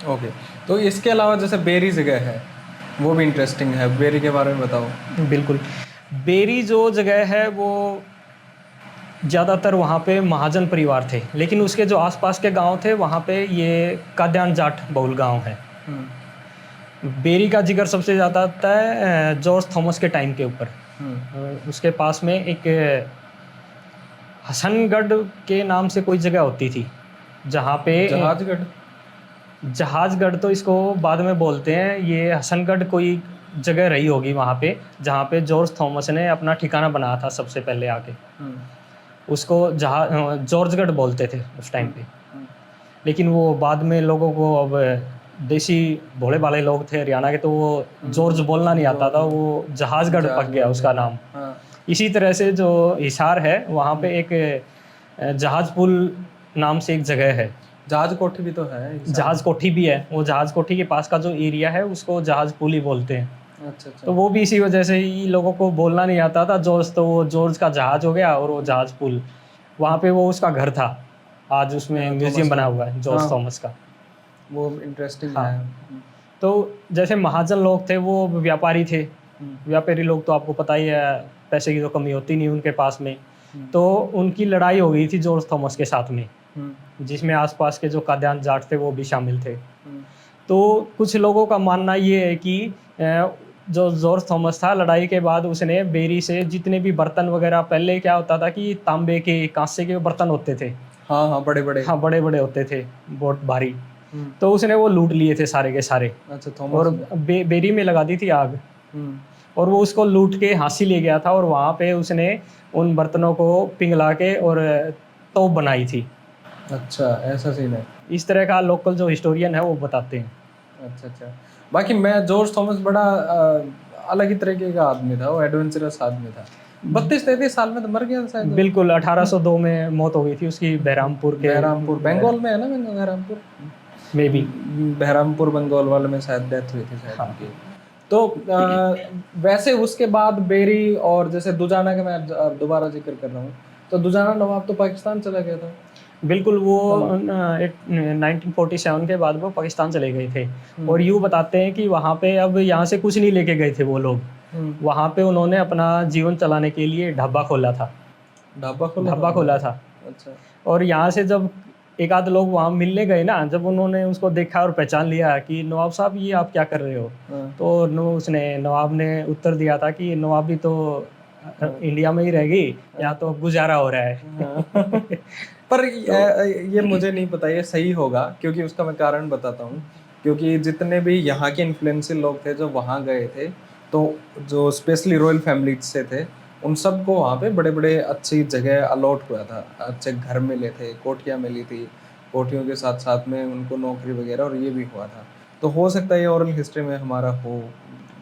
Okay, तो इसके अलावा जैसे बेरी जगह है, वो भी इंटरेस्टिंग है, बेरी के बारे में बताओ। बिल्कुल। बेरी जो जगह है वो ज़्यादातर वहाँ पे महाजन परिवार थे, लेकिन उसके जो आसपास के गांव थे वहाँ पे ये काद्यान जाट बहुल गांव है। बेरी का जिक्र सबसे ज़्यादा आता है जॉर्ज थॉमस के टाइम के ऊपर। उसके पास में एक हसनगढ़ के नाम से कोई जगह होती थी जहाँ पे जहाजगढ़। जहाजगढ़ तो इसको बाद में बोलते हैं, ये हसनगढ़ कोई जगह रही होगी वहाँ पे जहाँ पे जॉर्ज थॉमस ने अपना ठिकाना बनाया था सबसे पहले आके। उसको जॉर्जगढ़ बोलते थे उस टाइम पे, लेकिन वो बाद में लोगों को, अब देसी भोले भाले लोग थे हरियाणा के, तो वो जॉर्ज बोलना नहीं आता था, वो जहाजगढ़ पक गया उसका नाम। इसी तरह से जो हिसार है वहाँ पे एक जहाज पुल नाम से एक जगह है। जहाज कोठी भी तो है। जहाज कोठी भी है, वो जहाज कोठी के पास का जो एरिया है उसको जहाज पुल ही बोलते हैं। अच्छा। तो वो भी इसी वजह से ही लोगों को बोलना नहीं आता था जॉर्ज, तो वो जॉर्ज का जहाज हो गया और वो जहाज पुल, वहाँ पे वो उसका घर था। आज उसमें म्यूजियम बना हुआ है जॉर्ज थॉमस का। वो इंटरेस्टिंग हाँ। है। तो जैसे महाजन लोग थे वो व्यापारी थे। व्यापारी लोग तो आपको पता ही है, पैसे की तो कमी होती नहीं उनके पास में। तो उनकी लड़ाई हो गई थी जॉर्ज थॉमस के साथ में, जिसमें आसपास के जो काद्यान जाट थे वो भी शामिल थे। तो कुछ लोगों का मानना ये है कि जो जॉर्ज थॉमस था, लड़ाई के बाद उसने बेरी से जितने भी बर्तन वगैरह, पहले क्या होता था कि तांबे के, कांसे के बर्तन होते थे। हाँ, बड़े बड़े। हाँ, बड़े बड़े होते थे, बहुत भारी। तो उसने वो लूट लिए थे सारे के सारे। अच्छा, और बेरी में लगा दी थी आग, और वो उसको लूट के हांसी ले गया था, और वहाँ पे उसने उन बर्तनों को पिघला के और तोप बनाई थी। अच्छा, ऐसा सीन है। इस तरह का लोकल जो हिस्टोरियन है वो बताते हैं। अच्छा। बाकी मैं जॉर्ज थॉमस बड़ा अलग ही तरीके का आदमी था, वो एडवेंचरस आदमी था। 32-33 साल में तो मर गया शायद। बिल्कुल, 1802 में मौत हो गई थी उसकी बहरामपुर बंगाल में है ना, बहरामपुर में भी। बहरामपुर बंगाल वाले में शायद डेथ हुई थी शायद उनकी। तो वैसे उसके बाद बेरी और जैसे दुजाना का मैं दोबारा जिक्र कर रहा हूँ, तो दुजाना नवाब तो पाकिस्तान चला गया था। बिल्कुल, वो 1947 के बाद वो पाकिस्तान चले गए थे। और यूँ बताते हैं कि वहाँ पे अब यहाँ से कुछ नहीं लेके गए थे वो लोग। वहाँ पे उन्होंने अपना जीवन चलाने के लिए ढाबा खोला था। ढाबा खोला था। अच्छा। और यहाँ से जब एक आध लोग वहाँ मिलने गए ना, जब उन्होंने उसको देखा और पहचान लिया कि नवाब साहब ये आप क्या कर रहे हो, तो नवाब ने उत्तर दिया था कि नवाब भी तो इंडिया में ही रहेगी, यहाँ तो गुजारा हो रहा है। पर ये मुझे नहीं पता ये सही होगा, क्योंकि उसका मैं कारण बताता हूँ। क्योंकि जितने भी यहाँ के इन्फ्लुएंशियल लोग थे जो वहाँ गए थे, तो जो स्पेशली रॉयल फैमिली से थे, उन सबको वहाँ पे बड़े बड़े अच्छी जगह अलॉट हुआ था, अच्छे घर मिले थे, कोठियाँ मिली थी, कोठियों के साथ साथ में उनको नौकरी वगैरह, और ये भी हुआ था। तो हो सकता है ये ओरल हिस्ट्री में हमारा हो,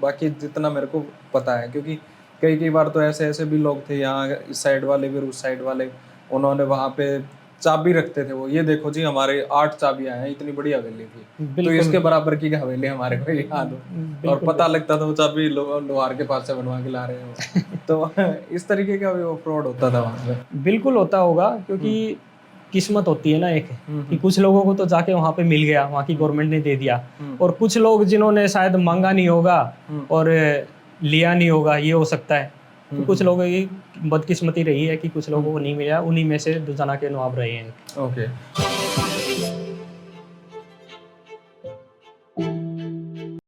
बाकी जितना मेरे को पता है, क्योंकि कई बार तो ऐसे भी लोग थे यहाँ, इस साइड वाले भी उस साइड वाले, उन्होंने वहाँ पे चाबी रखते थे, वो ये देखो जी हमारे 8 चाबियां हैं, इतनी बड़ी हवेली थी, तो इसके बराबर की हवेली हमारे को याद हो, और पता लगता था वो चाबी लोहार के पास से बनवा के ला रहे हो। तो इस तरीके का भी वो फ्रॉड होता था वहाँ पे। बिल्कुल होता होगा, क्योंकि किस्मत होती है ना एक, कि कुछ लोगों को तो जाके वहाँ पे मिल गया, वहाँ की गवर्नमेंट ने दे दिया, और कुछ लोग जिन्होंने शायद मांगा नहीं होगा और लिया नहीं होगा, ये हो सकता है। तो कुछ लोगों की बदकिस्मती रही है कि कुछ लोगों को नहीं मिला, उन्हीं में से दुजाना के नवाब रहे हैं। ओके।